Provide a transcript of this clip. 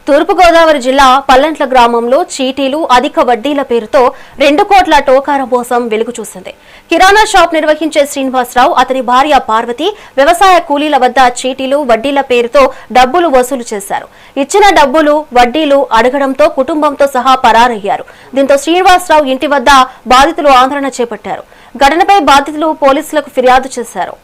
తూర్పుగోదావరి జిల్లా పల్లంట్ల గ్రామంలో చీటీలు అధిక వడ్డీల పేరుతో 2 కోట్ల టోకార మోసం వెలుగు చూసింది. కిరాణా షాప్ నిర్వహించే శ్రీనివాసరావు, అతని భార్య పార్వతి వ్యవసాయ కూలీల వద్ద చీటీలు వడ్డీల పేరుతో డబ్బులు వసూలు చేశారు. ఇచ్చిన డబ్బులు వడ్డీలు అడగడంతో కుటుంబంతో సహా పరారయ్యారు. దీంతో శ్రీనివాసరావు ఇంటి వద్ద బాధితులు ఆందోళన చేపట్టారు. ఘటనపై బాధితులు పోలీసులకు ఫిర్యాదు చేశారు.